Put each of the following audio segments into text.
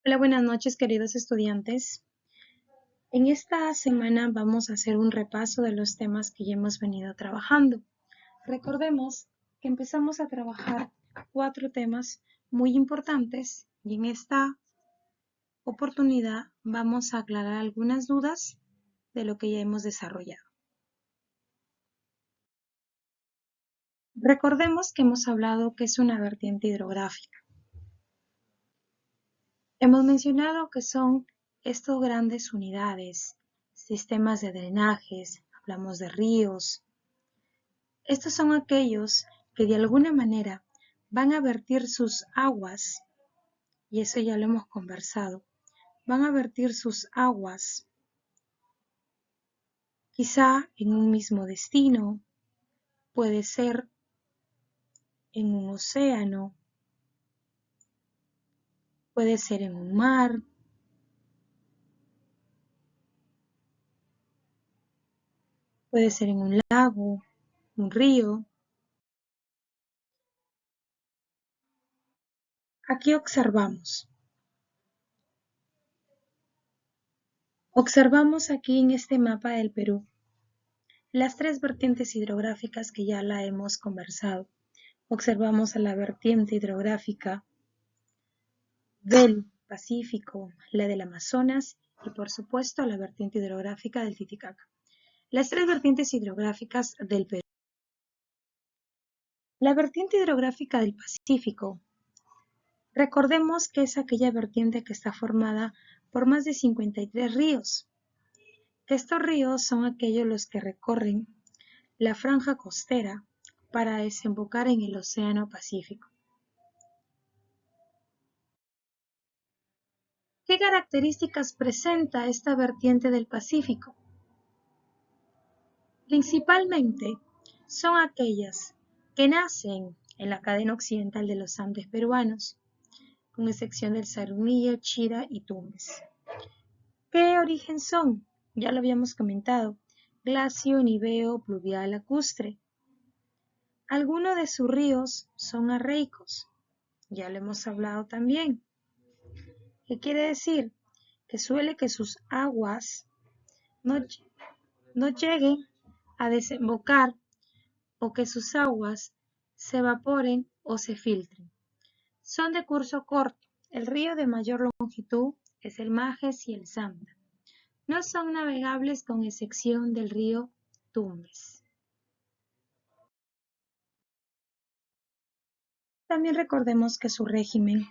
Hola, buenas noches, queridos estudiantes. En esta semana vamos a hacer un repaso de los temas que ya hemos venido trabajando. Recordemos que empezamos a trabajar 4 temas muy importantes y en esta oportunidad vamos a aclarar algunas dudas de lo que ya hemos desarrollado. Recordemos que hemos hablado que es una vertiente hidrográfica. Hemos mencionado que son estas grandes unidades, sistemas de drenajes, hablamos de ríos. Estos son aquellos que de alguna manera van a vertir sus aguas, y eso ya lo hemos conversado, van a vertir sus aguas quizá en un mismo destino, puede ser en un océano, puede ser en un mar, puede ser en un lago, un río. Aquí observamos aquí en este mapa del Perú las 3 vertientes hidrográficas que ya la hemos conversado. Observamos a la vertiente hidrográfica del Pacífico, la del Amazonas y por supuesto la vertiente hidrográfica del Titicaca. Las 3 vertientes hidrográficas del Perú. La vertiente hidrográfica del Pacífico. Recordemos que es aquella vertiente que está formada por más de 53 ríos. Estos ríos son aquellos los que recorren la franja costera para desembocar en el Océano Pacífico. ¿Qué características presenta esta vertiente del Pacífico? Principalmente son aquellas que nacen en la cadena occidental de los Andes peruanos, con excepción del Zarumilla, Chira y Tumbes. ¿Qué origen son? Ya lo habíamos comentado, glacio, niveo, pluvial, lacustre. Algunos de sus ríos son arreicos, ya lo hemos hablado también. ¿Qué quiere decir? Que suele que sus aguas no lleguen a desembocar o que sus aguas se evaporen o se filtren. Son de curso corto. El río de mayor longitud es el Majes y el Santa. No son navegables con excepción del río Tumbes. También recordemos que su régimen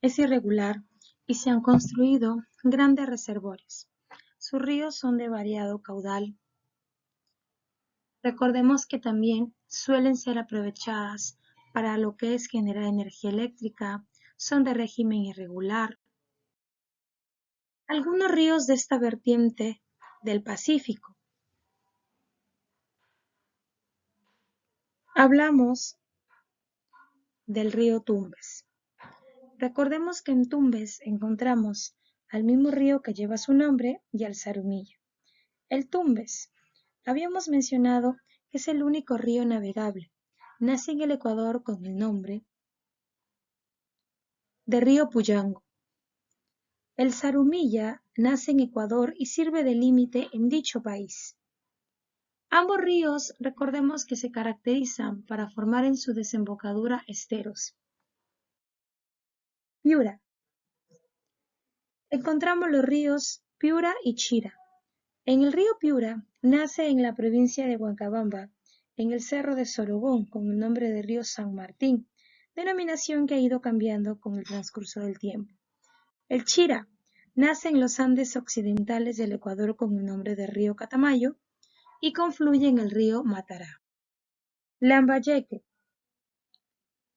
es irregular y se han construido grandes reservorios. Sus ríos son de variado caudal. Recordemos que también suelen ser aprovechadas para lo que es generar energía eléctrica, son de régimen irregular. Algunos ríos de esta vertiente del Pacífico. Hablamos del río Tumbes. Recordemos que en Tumbes encontramos al mismo río que lleva su nombre y al Zarumilla. El Tumbes, habíamos mencionado que es el único río navegable. Nace en el Ecuador con el nombre de río Puyango. El Zarumilla nace en Ecuador y sirve de límite en dicho país. Ambos ríos, recordemos que se caracterizan para formar en su desembocadura esteros. Piura. Encontramos los ríos Piura y Chira. En el río Piura nace en la provincia de Huancabamba, en el cerro de Sorogón, con el nombre de río San Martín, denominación que ha ido cambiando con el transcurso del tiempo. El Chira nace en los Andes occidentales del Ecuador con el nombre de río Catamayo y confluye en el río Matará. Lambayeque.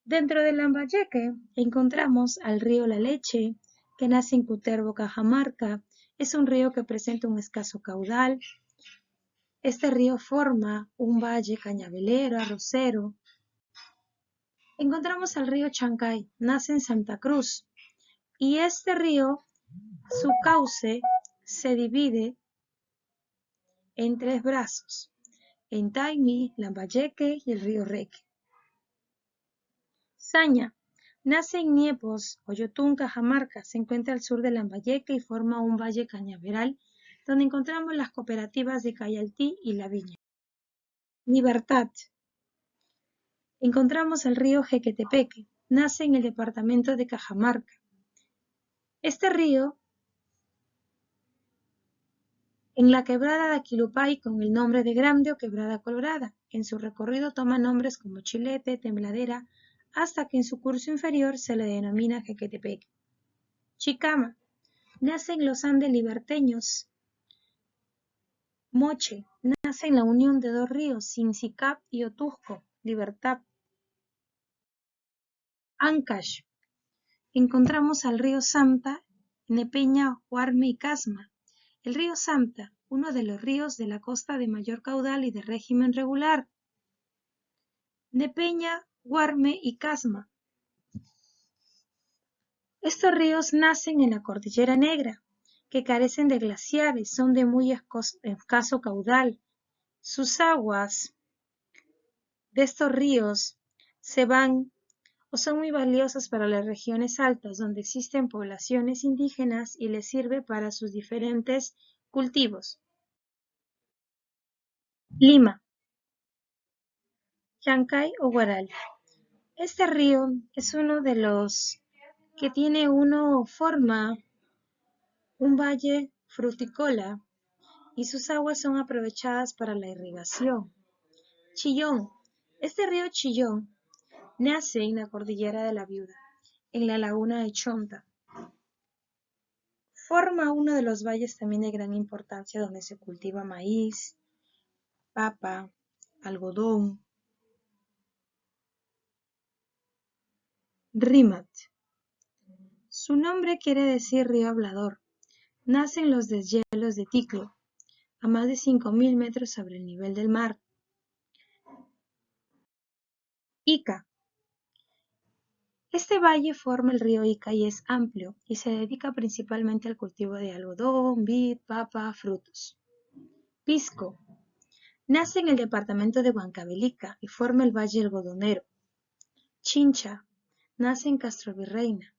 Dentro de Lambayeque encontramos al río La Leche, que nace en Cutervo, Cajamarca. Es un río que presenta un escaso caudal. Este río forma un valle cañavelero, arrocero. Encontramos al río Chancay, nace en Santa Cruz. Y este río, su cauce se divide en 3 brazos, en Taimí, Lambayeque y el río Reque. Saña Nace en Niepos, Oyotún, Cajamarca, se encuentra al sur de Lambayeque y forma un valle cañaveral donde encontramos las cooperativas de Cayaltí y La Viña. Libertad. Encontramos el río Jequetepeque, nace en el departamento de Cajamarca. Este río, en la quebrada de Aquilupay con el nombre de Grande o Quebrada Colorada, en su recorrido toma nombres como Chilete, Tembladera, hasta que en su curso inferior se le denomina Jequetepeque. Chicama, nace en los Andes liberteños. Moche, nace en la unión de dos ríos, Sincicap y Otuzco, Libertad. Ancash, encontramos al río Santa, Nepeña, Huarme y Casma. El río Santa, uno de los ríos de la costa de mayor caudal y de régimen regular. Nepeña, Huarme y Casma. Estos ríos nacen en la Cordillera Negra, que carecen de glaciares, son de muy escaso caudal. Sus aguas de estos ríos se van o son muy valiosas para las regiones altas donde existen poblaciones indígenas y les sirve para sus diferentes cultivos. Lima, Chancay o Guaral. Este río es uno de los que forma un valle fruticola y sus aguas son aprovechadas para la irrigación. Chillón. Este río Chillón nace en la cordillera de la Viuda, en la laguna de Chonta. Forma uno de los valles también de gran importancia donde se cultiva maíz, papa, algodón. Rímac. Su nombre quiere decir río hablador. Nace en los deshielos de Ticlo, a más de 5.000 metros sobre el nivel del mar. Ica. Este valle forma el río Ica y es amplio y se dedica principalmente al cultivo de algodón, vid, papa, frutos. Pisco. Nace en el departamento de Huancavelica y forma el valle algodonero. Chincha. Nace en Castrovirreyna.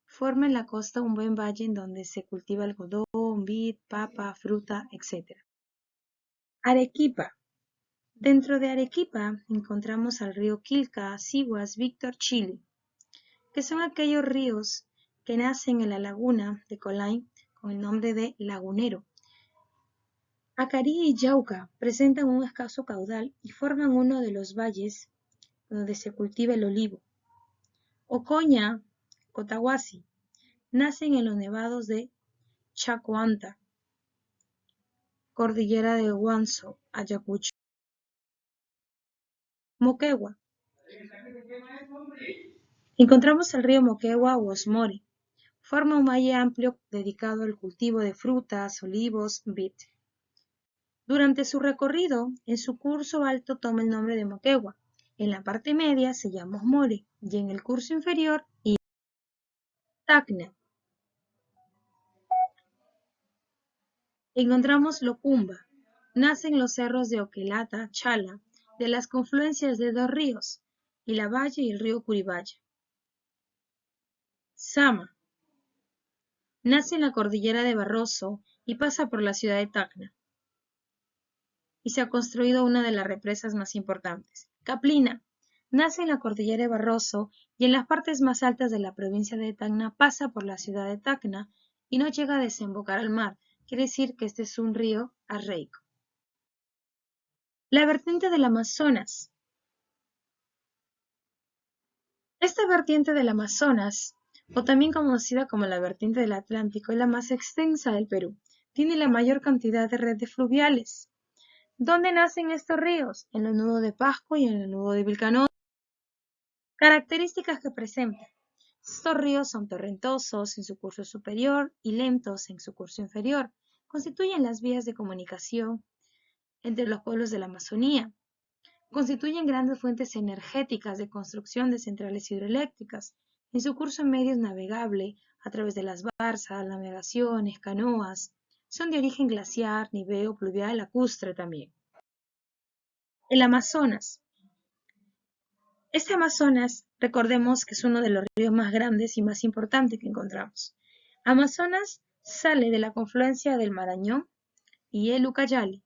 Forma en la costa un buen valle en donde se cultiva algodón, vid, papa, fruta, etc. Arequipa. Dentro de Arequipa encontramos al río Quilca, Sihuas, Víctor, Chili, que son aquellos ríos que nacen en la laguna de Colain con el nombre de Lagunero. Acarí y Yauca presentan un escaso caudal y forman uno de los valles donde se cultiva el olivo. Ocoña, Cotahuasi, nacen en los nevados de Chacoanta, cordillera de Huanzo, Ayacucho. Moquegua. Encontramos el río Moquegua o Osmore. Forma un valle amplio dedicado al cultivo de frutas, olivos, vid. Durante su recorrido, en su curso alto toma el nombre de Moquegua. En la parte media se llama Osmore y en el curso inferior Tacna. Encontramos Locumba. Nace en los cerros de Oquelata, Chala, de las confluencias de dos ríos, Ilavalle y el río Curibaya. Sama. Nace en la cordillera de Barroso y pasa por la ciudad de Tacna. Y se ha construido una de las represas más importantes. Caplina. Nace en la cordillera de Barroso y en las partes más altas de la provincia de Tacna pasa por la ciudad de Tacna y no llega a desembocar al mar. Quiere decir que este es un río arreico. La vertiente del Amazonas. Esta vertiente del Amazonas, o también conocida como la vertiente del Atlántico, es la más extensa del Perú. Tiene la mayor cantidad de redes fluviales. ¿Dónde nacen estos ríos? En el nudo de Pasco y en el nudo de Vilcanoa. Características que presentan. Estos ríos son torrentosos en su curso superior y lentos en su curso inferior. Constituyen las vías de comunicación entre los pueblos de la Amazonía. Constituyen grandes fuentes energéticas de construcción de centrales hidroeléctricas. En su curso medio es navegable a través de las barzas, navegaciones, canoas. Son de origen glaciar, niveo, pluvial, lacustre también. El Amazonas. Este Amazonas, recordemos que es uno de los ríos más grandes y más importantes que encontramos. Amazonas sale de la confluencia del Marañón y el Ucayali.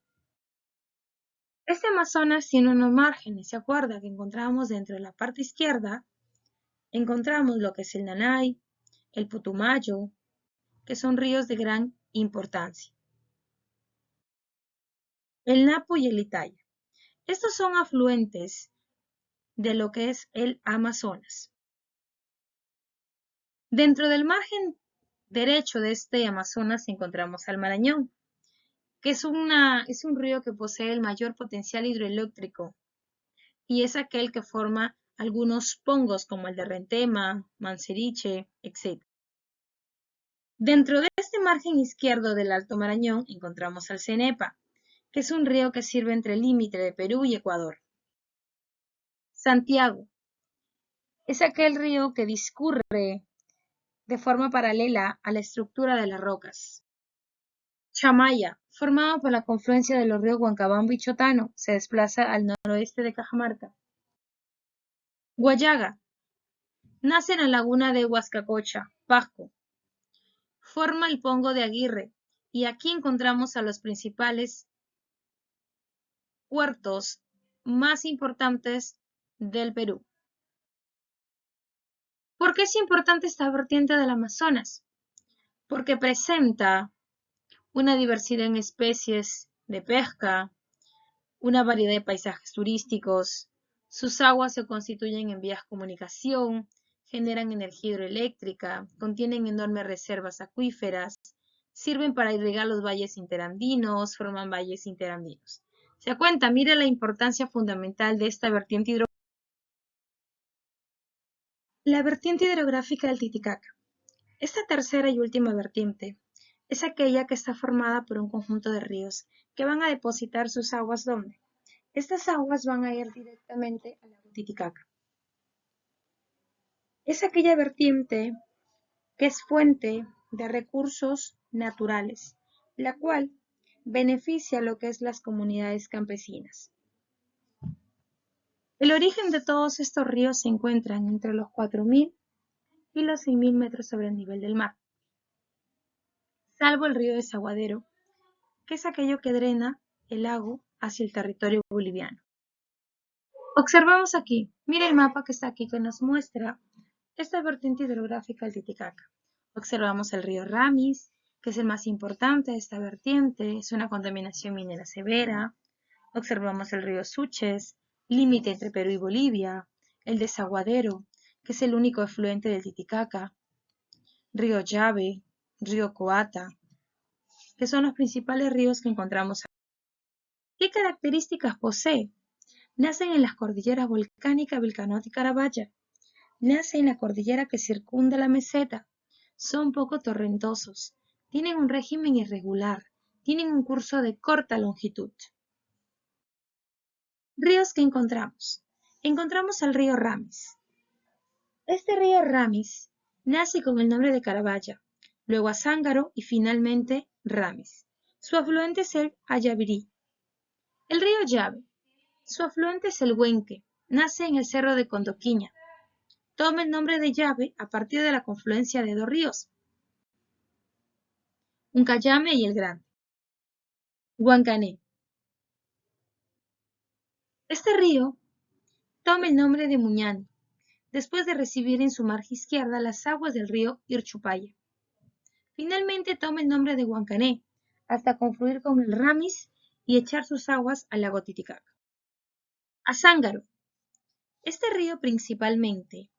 Este Amazonas tiene unos márgenes, ¿se acuerda? Que encontramos dentro de la parte izquierda, encontramos lo que es el Nanay, el Putumayo, que son ríos de gran importancia. El Napo y el Italia. Estos son afluentes de lo que es el Amazonas. Dentro del margen derecho de este Amazonas encontramos al Marañón, que es un río que posee el mayor potencial hidroeléctrico y es aquel que forma algunos pongos como el de Rentema, Manseriche, etc. Dentro de este margen izquierdo del Alto Marañón encontramos al Cenepa, que es un río que sirve entre el límite de Perú y Ecuador. Santiago es aquel río que discurre de forma paralela a la estructura de las rocas. Chamaya, formado por la confluencia de los ríos Huancabamba y Chotano, se desplaza al noroeste de Cajamarca. Guayaga, nace en la laguna de Huascacocha, Pasco. Forma el Pongo de Aguirre, y aquí encontramos a los principales puertos más importantes del Perú. ¿Por qué es importante esta vertiente del Amazonas? Porque presenta una diversidad en especies de pesca, una variedad de paisajes turísticos, sus aguas se constituyen en vías de comunicación, generan energía hidroeléctrica, contienen enormes reservas acuíferas, sirven para irrigar los valles interandinos, forman valles interandinos. ¿Se da cuenta? Mire la importancia fundamental de esta vertiente hidrográfica. La vertiente hidrográfica del Titicaca. Esta tercera y última vertiente es aquella que está formada por un conjunto de ríos que van a depositar sus aguas ¿dónde? Estas aguas van a ir directamente al lago Titicaca. Es aquella vertiente que es fuente de recursos naturales, la cual beneficia lo que es las comunidades campesinas. El origen de todos estos ríos se encuentran entre los 4.000 y los 6.000 metros sobre el nivel del mar, salvo el río Desaguadero, que es aquello que drena el lago hacia el territorio boliviano. Observamos aquí, mire el mapa que está aquí que nos muestra esta vertiente hidrográfica del Titicaca. Observamos el río Ramis, que es el más importante de esta vertiente, es una contaminación minera severa. Observamos el río Suches, límite entre Perú y Bolivia, el Desaguadero, que es el único afluente del Titicaca, río Llave, río Coata, que son los principales ríos que encontramos aquí. ¿Qué características posee? Nacen en las cordilleras volcánicas Vilcanota y Carabaya. Nace en la cordillera que circunda la meseta. Son poco torrentosos. Tienen un régimen irregular. Tienen un curso de corta longitud. Ríos que encontramos. Encontramos al río Ramis. Este río Ramis nace con el nombre de Carabaya, luego Azángaro y finalmente Ramis. Su afluente es el Ayavirí. El río Llave. Su afluente es el Huenque. Nace en el cerro de Condoquiña. Toma el nombre de Llave a partir de la confluencia de dos ríos, Uncayame y el Grande. Huancané. Este río toma el nombre de Muñani, después de recibir en su margen izquierda las aguas del río Irchupaya. Finalmente toma el nombre de Huancané, hasta confluir con el Ramis y echar sus aguas al lago Titicaca. Azángaro. Este río principalmente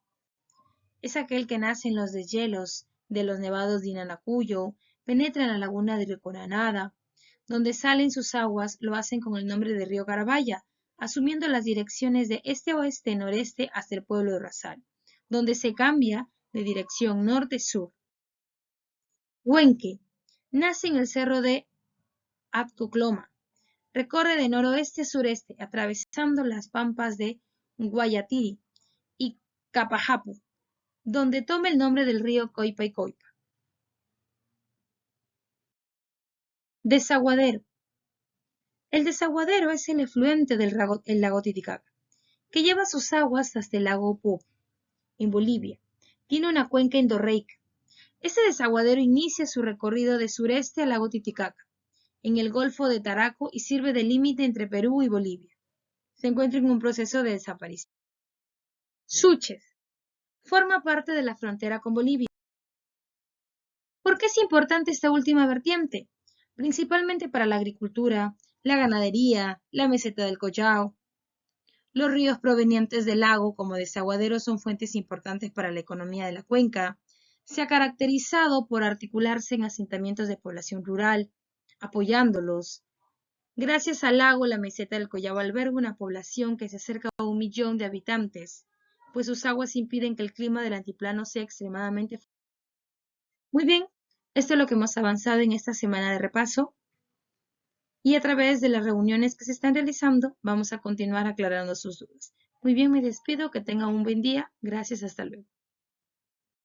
es aquel que nace en los deshielos de los nevados de Inanacuyo, penetra en la laguna de Recoranada, donde salen sus aguas lo hacen con el nombre de río Carabaya, asumiendo las direcciones de este-oeste-noreste hasta el pueblo de Rosario, donde se cambia de dirección norte-sur. Huenque. Nace en el cerro de Atcocloma. Recorre de noroeste a sureste, atravesando las pampas de Guayatiri y Capajapu, donde toma el nombre del río Coipa y Coipa. Desaguadero. El desaguadero es el efluente del lago Titicaca, que lleva sus aguas hasta el lago Poopó, en Bolivia. Tiene una cuenca endorreica. Este desaguadero inicia su recorrido de sureste al lago Titicaca, en el Golfo de Taraco y sirve de límite entre Perú y Bolivia. Se encuentra en un proceso de desaparición. Suchet. Forma parte de la frontera con Bolivia. ¿Por qué es importante esta última vertiente? Principalmente para la agricultura, la ganadería, la meseta del Collao. Los ríos provenientes del lago como desaguaderos son fuentes importantes para la economía de la cuenca. Se ha caracterizado por articularse en asentamientos de población rural, apoyándolos. Gracias al lago, la meseta del Collao alberga una población que se acerca a 1 millón de habitantes, pues sus aguas impiden que el clima del altiplano sea extremadamente fuerte. Muy bien, esto es lo que hemos avanzado en esta semana de repaso y a través de las reuniones que se están realizando vamos a continuar aclarando sus dudas. Muy bien, me despido, que tengan un buen día. Gracias, hasta luego.